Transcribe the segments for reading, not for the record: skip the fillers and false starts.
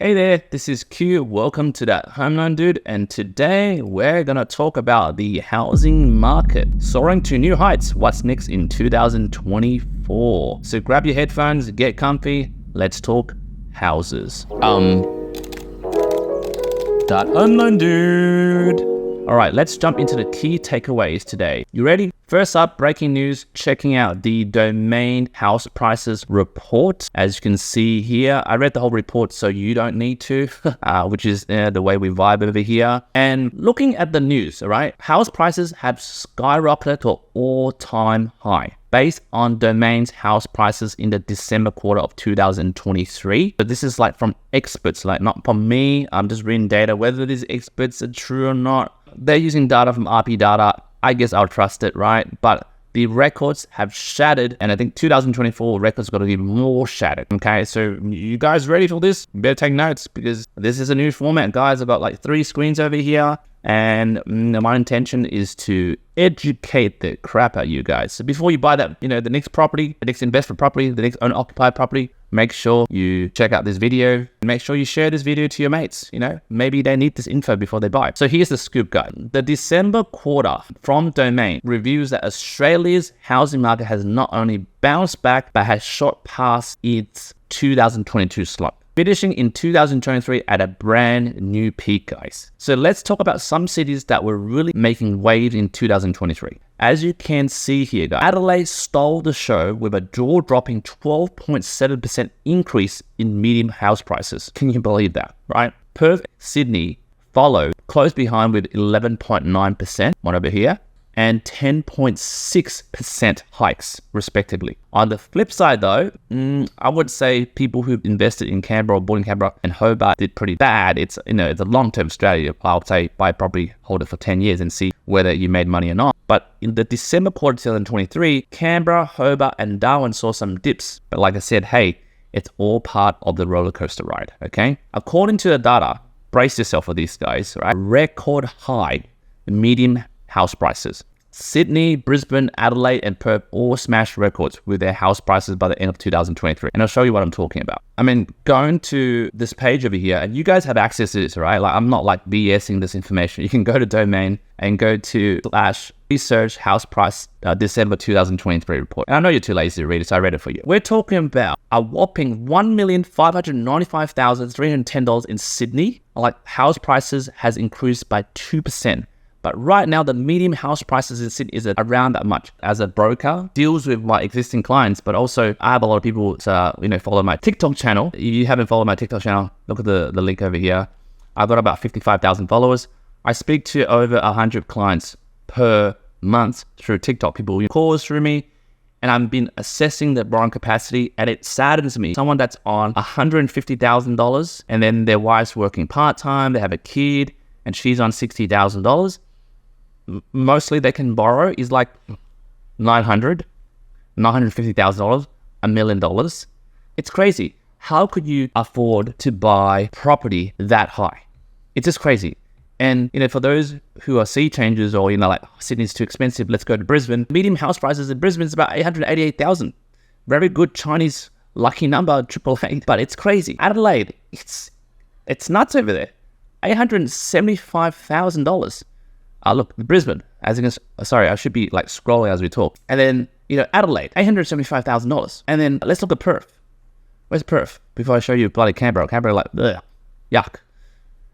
Hey there, this is Q. Welcome to That Home Loan Dude, and today we're going to talk about the housing market soaring to new heights. What's next in 2024? So grab your headphones, get comfy, let's talk houses. That Home Loan Dude. All right, let's jump into the key takeaways today. You ready? First up, breaking news, checking out the Domain House Prices Report. As you can see here, I read the whole report, so you don't need to, which is the way we vibe over here. And looking at the news, all right, house prices have skyrocketed to an all-time high based on Domain's house prices in the December quarter of 2023. But this is like from experts, like not from me. I'm just reading data. Whether these experts are true or not, they're using data from RP data. I guess I'll trust it, right? But the records have shattered, and I think 2024 records got to be more shattered. Okay, so you guys ready for this? You better take notes because this is a new format, guys. I've got like 3 screens over here, and my intention is to educate the crap out of you guys. So before you buy that, the next property, the next investment property, the next owner-occupied property, make sure you check out this video and make sure you share this video to your mates. Maybe they need this info before they buy. So here's the scoop, guys. The December quarter from Domain reviews that Australia's housing market has not only bounced back, but has shot past its 2022 slump, finishing in 2023 at a brand new peak, guys. So let's talk about some cities that were really making waves in 2023. As you can see here, guys, Adelaide stole the show with a jaw-dropping 12.7% increase in median house prices. Can you believe that, right? Perth, Sydney followed close behind with 11.9%, one over here, and 10.6% hikes, respectively. On the flip side, though, I would say people who invested in Canberra or bought in Canberra and Hobart did pretty bad. It's a long-term strategy. I'll say buy a property, hold it for 10 years and see whether you made money or not. But in the December quarter 2023, Canberra, Hobart, and Darwin saw some dips. But like I said, hey, it's all part of the roller coaster ride, okay? According to the data, brace yourself for these guys, right? Record high median house prices. Sydney, Brisbane, Adelaide, and Perth all smashed records with their house prices by the end of 2023. And I'll show you what I'm talking about. Going to this page over here, and you guys have access to this, right? Like, I'm not like BSing this information. You can go to Domain and go to /research house price December 2023 report. And I know you're too lazy to read it, so I read it for you. We're talking about a whopping $1,595,310 in Sydney. Like, house prices has increased by 2%. But right now, the median house prices in Sydney is around that much. As a broker, deals with my existing clients, but also I have a lot of people follow my TikTok channel. If you haven't followed my TikTok channel, look at the link over here. I've got about 55,000 followers. I speak to over 100 clients per month through TikTok. People calls through me, and I've been assessing their borrowing capacity, and it saddens me. Someone that's on $150,000, and then their wife's working part-time, they have a kid, and she's on $60,000. Mostly they can borrow is like $950,000, $1 million. It's crazy. How could you afford to buy property that high? It's just crazy. And, for those who are sea changers or, like, Sydney's too expensive, let's go to Brisbane. Median house prices in Brisbane is about $888,000. Very good Chinese lucky number, AAA, but it's crazy. Adelaide, it's nuts over there. $875,000. Look, Brisbane, I should be like scrolling as we talk. And then, Adelaide, $875,000. And then let's look at Perth. Where's Perth? Before I show you bloody Canberra. Canberra, like, ugh, yuck.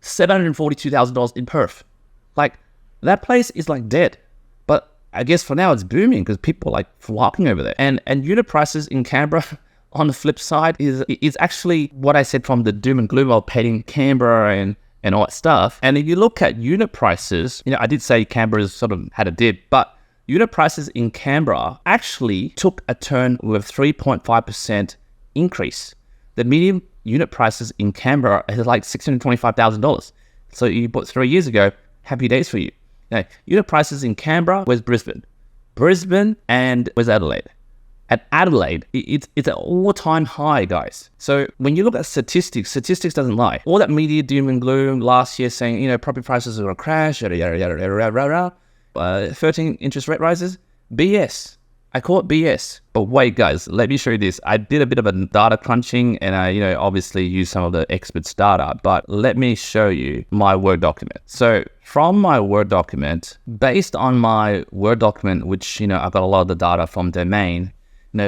$742,000 in Perth. Like, that place is like dead. But I guess for now it's booming because people are like flocking over there. And unit prices in Canberra, on the flip side, is actually what I said from the doom and gloom of painting Canberra and all that stuff. And if you look at unit prices, I did say Canberra's sort of had a dip, but unit prices in Canberra actually took a turn with 3.5% increase. The median unit prices in Canberra is like $625,000. So you bought 3 years ago, happy days for you. Now, unit prices in Canberra, where's Brisbane? Brisbane and where's Adelaide? At Adelaide, it's an all-time high, guys. So when you look at statistics doesn't lie. All that media doom and gloom last year saying, property prices are going to crash, yada, yada, yada, yada, yada, yada. 13 interest rate rises, BS. I call it BS. But wait, guys, let me show you this. I did a bit of a data crunching and I, obviously used some of the experts' data, but let me show you my Word document. So from my Word document, based on my Word document, which, I've got a lot of the data from Domain,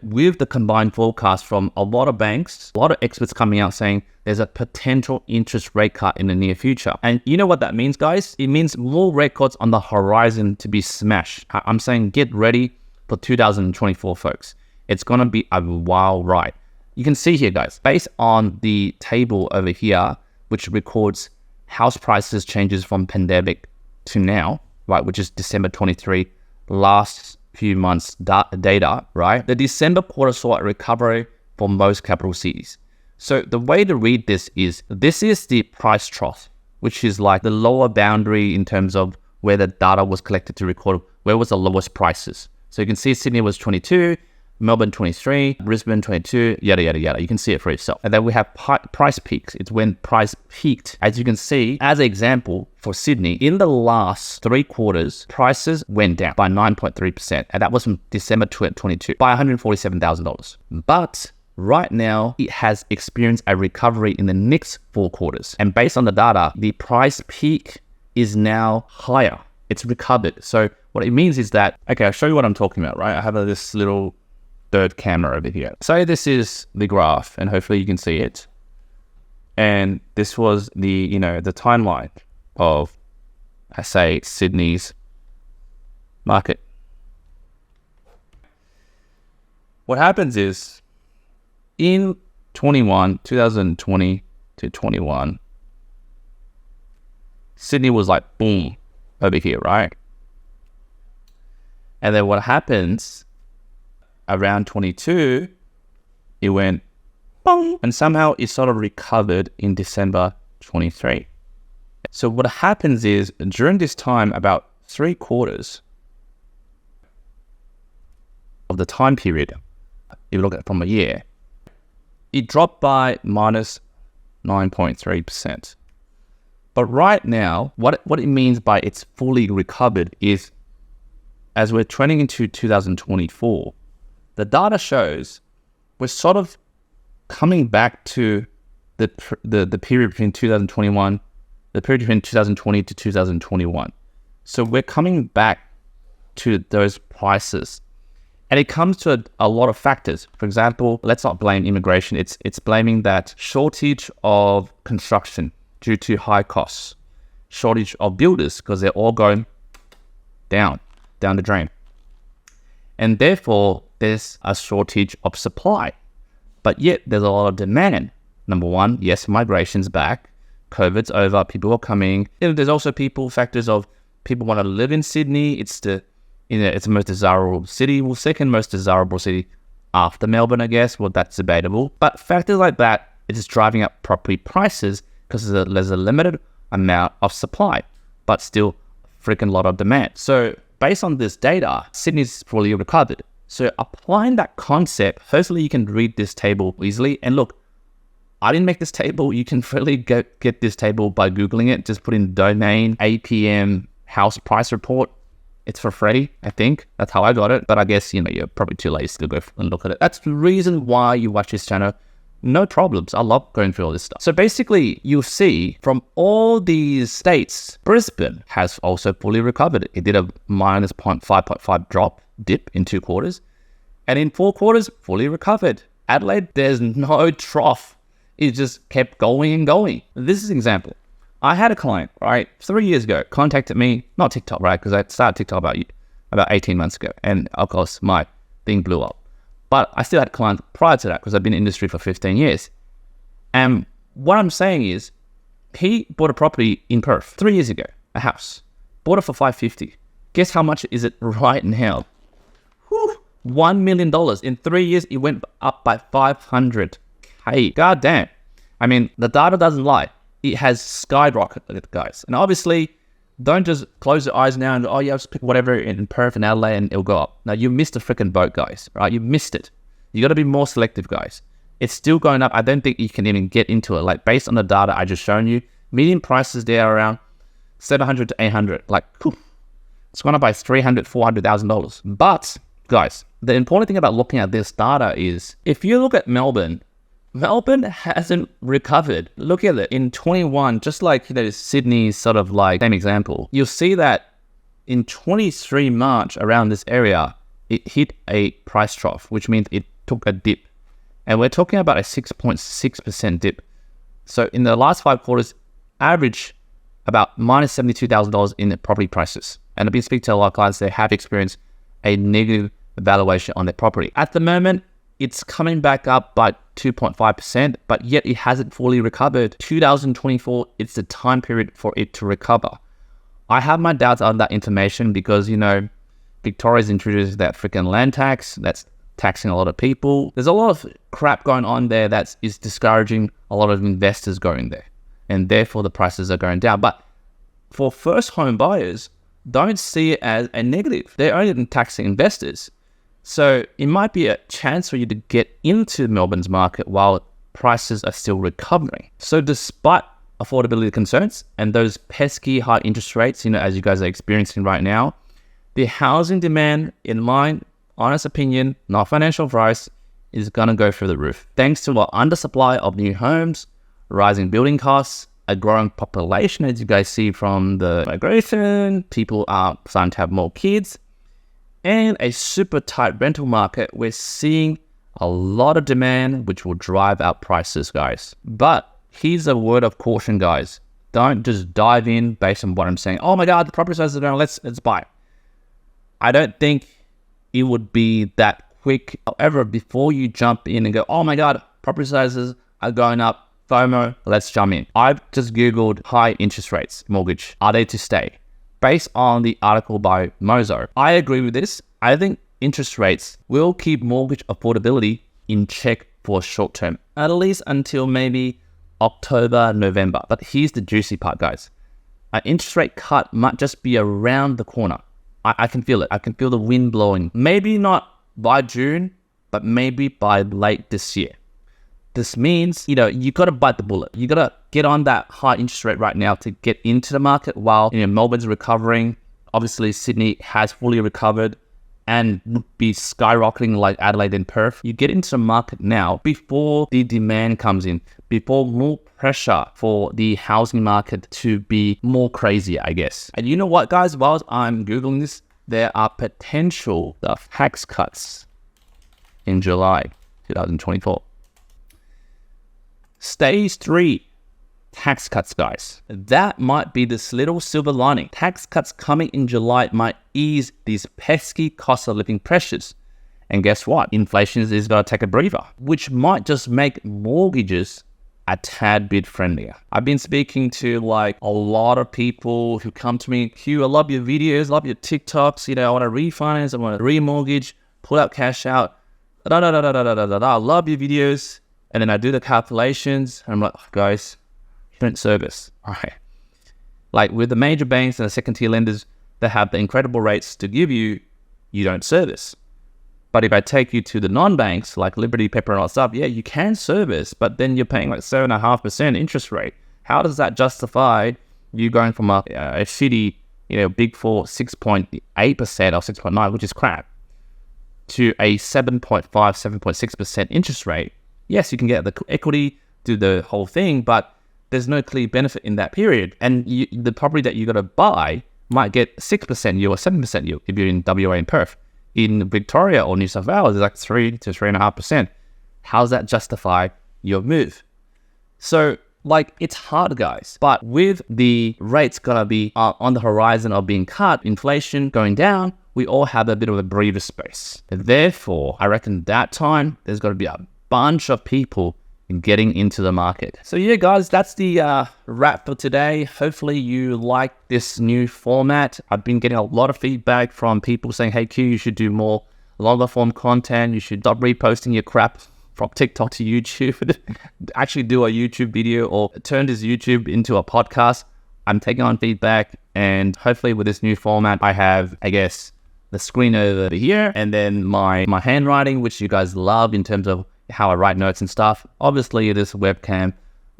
with the combined forecast from a lot of banks, a lot of experts coming out saying there's a potential interest rate cut in the near future. And you know what that means, guys? It means more rate cuts on the horizon to be smashed. I'm saying get ready for 2024, folks. It's going to be a wild ride. You can see here, guys, based on the table over here, which records house prices changes from pandemic to now, right, which is December 23, last few months data, right? The December quarter saw a recovery for most capital cities. So the way to read this is the price trough, which is like the lower boundary in terms of where the data was collected to record where was the lowest prices. So you can see Sydney was 22, Melbourne 23, Brisbane 22, yada, yada, yada. You can see it for yourself. And then we have price peaks. It's when price peaked. As you can see, as an example for Sydney, in the last 3 quarters, prices went down by 9.3%. And that was from December 2022 by $147,000. But right now, it has experienced a recovery in the next 4 quarters. And based on the data, the price peak is now higher. It's recovered. So what it means is that, okay, I'll show you what I'm talking about, right? I have this little third camera over here. So this is the graph and hopefully you can see it. And this was the, the timeline of, I say, Sydney's market. What happens is in 2020 to 21, Sydney was like, boom, over here, right? And then what happens around 22, it went boom, and somehow it sort of recovered in December 23. So what happens is during this time, about 3 quarters of the time period, if you look at it from a year, it dropped by minus 9.3%. But right now, what it means by it's fully recovered is, as we're trending into 2024, the data shows we're sort of coming back to the period between 2021, the period between 2020 to 2021. So we're coming back to those prices. And it comes to a lot of factors. For example, let's not blame immigration. It's blaming that shortage of construction due to high costs, shortage of builders because they're all going down the drain. And therefore, there's a shortage of supply. But yet, there's a lot of demand. Number one, yes, migration's back. COVID's over. People are coming. There's also factors of people want to live in Sydney. It's the most desirable city. Well, second most desirable city after Melbourne, I guess. Well, that's debatable. But factors like that, it is driving up property prices because there's a limited amount of supply, but still freaking lot of demand. So based on this data, Sydney's fully recovered. So applying that concept, hopefully you can read this table easily. And look, I didn't make this table. You can really get this table by Googling it. Just put in Domain APM house price report. It's for free, I think. That's how I got it. But I guess, you're probably too lazy to go and look at it. That's the reason why you watch this channel. No problems. I love going through all this stuff. So basically, you'll see from all these states, Brisbane has also fully recovered. It did a minus 0.5 dip in 2 quarters. And in 4 quarters, fully recovered. Adelaide, there's no trough. It just kept going and going. This is an example. I had a client, right, 3 years ago, contacted me, not TikTok, right, because I started TikTok about 18 months ago. And of course, my thing blew up. But I still had clients prior to that because I've been in the industry for 15 years. And what I'm saying is, he bought a property in Perth 3 years ago, a house. Bought it for $550. Guess how much is it right now? Whew, $1 million. In 3 years, it went up by 500K. God damn. I mean, the data doesn't lie. It has skyrocketed, guys. And obviously, don't just close your eyes now and, oh, yeah, just pick whatever in Perth and Adelaide and it'll go up. Now, you missed the freaking boat, guys, right? You missed it. You got to be more selective, guys. It's still going up. I don't think you can even get into it. Like, based on the data I just shown you, median prices there are around $700 to $800. Like, whew, it's gone up by $300,000, $400,000. But, guys, the important thing about looking at this data is if you look at Melbourne hasn't recovered. Look at it in 21, just like Sydney's sort of like same example. You'll see that in 23 March around this area, it hit a price trough, which means it took a dip. And we're talking about a 6.6% dip. So in the last 5 quarters, average about minus $72,000 in property prices. And I've been speaking to a lot of clients, they have experienced a negative valuation on their property. At the moment, it's coming back up by 2.5%, but yet it hasn't fully recovered. 2024, it's the time period for it to recover. I have my doubts on that information because, Victoria's introduced that freaking land tax that's taxing a lot of people. There's a lot of crap going on there that is discouraging a lot of investors going there, and therefore the prices are going down. But for first home buyers, don't see it as a negative. They're only taxing investors. So it might be a chance for you to get into Melbourne's market while prices are still recovering. So despite affordability concerns and those pesky high interest rates, as you guys are experiencing right now, the housing demand, in my honest opinion, not financial advice, is going to go through the roof. Thanks to our undersupply of new homes, rising building costs, a growing population, as you guys see from the migration, people are starting to have more kids, and a super tight rental market. We're seeing a lot of demand, which will drive up prices, guys. But here's a word of caution, guys. Don't just dive in based on what I'm saying. Oh my God, the property prices are down, let's buy. I don't think it would be that quick. However, before you jump in and go, oh my God, property prices are going up, FOMO, let's jump in. I've just Googled high interest rates, mortgage, are they to stay? Based on the article by Mozo. I agree with this. I think interest rates will keep mortgage affordability in check for short term, at least until maybe October, November. But here's the juicy part, guys. An interest rate cut might just be around the corner. I can feel it. I can feel the wind blowing. Maybe not by June, but maybe by late this year. This means, you got to bite the bullet. You got to get on that high interest rate right now to get into the market while, Melbourne's recovering. Obviously, Sydney has fully recovered and would be skyrocketing like Adelaide and Perth. You get into the market now before the demand comes in, before more pressure for the housing market to be more crazy, I guess. And you know what, guys? While I'm Googling this, there are potential tax cuts in July 2024. Stage 3 tax cuts, guys. That might be this little silver lining. Tax cuts coming in July might ease these pesky cost of living pressures. And guess what? Inflation is going to take a breather, which might just make mortgages a tad bit friendlier. I've been speaking to a lot of people who come to me, Hugh, I love your videos, love your TikToks, I want to refinance, I want to remortgage, pull out cash out, I love your videos. And then I do the calculations, and I'm like, guys, you don't service. All right. Like with the major banks and the second tier lenders that have the incredible rates to give you, you don't service. But if I take you to the non-banks like Liberty, Pepper, and all that stuff, yeah, you can service, but then you're paying 7.5% interest rate. How does that justify you going from a shitty, big four 6.8% or 6.9%, which is crap, to a 7.5, 7.6% interest rate? Yes, you can get the equity, do the whole thing, but there's no clear benefit in that period. And the property that you got to buy might get 6% yield or 7% yield if you're in WA and Perth. In Victoria or New South Wales, it's 3 to 3.5%. How does that justify your move? So, it's hard, guys. But with the rates gonna be on the horizon of being cut, inflation going down, we all have a bit of a breather space. Therefore, I reckon that time there's got to be a bunch of people getting into the market. So yeah, guys, that's the wrap for today. Hopefully you like this new format. I've been getting a lot of feedback from people saying, hey Q, you should do more longer form content. You should stop reposting your crap from TikTok to YouTube. Actually do a YouTube video or turn this YouTube into a podcast. I'm taking on feedback, and hopefully with this new format, I have, I guess, the screen over here and then my handwriting, which you guys love in terms of how I write notes and stuff. Obviously, this webcam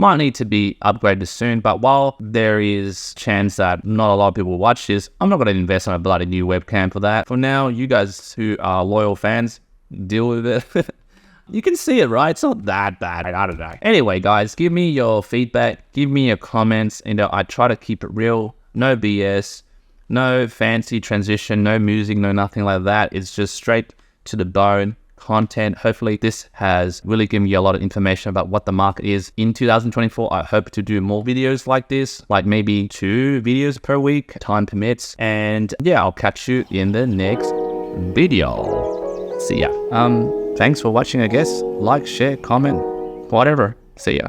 Might need to be upgraded soon, but while there is chance that not a lot of people will watch this, I'm not going to invest in a bloody new webcam for that. For now, you guys who are loyal fans, deal with it. You can see it, right? It's not that bad. I don't know. Anyway, guys, give me your feedback. Give me your comments. I try to keep it real. No BS. No fancy transition. No music. No nothing like that. It's just straight to the bone content. Hopefully, this has really given you a lot of information about what the market is in 2024. I hope to do more videos like this, like maybe 2 videos per week, time permits. And yeah, I'll catch you in the next video. See ya. Thanks for watching, I guess. Like, share, comment, whatever. See ya.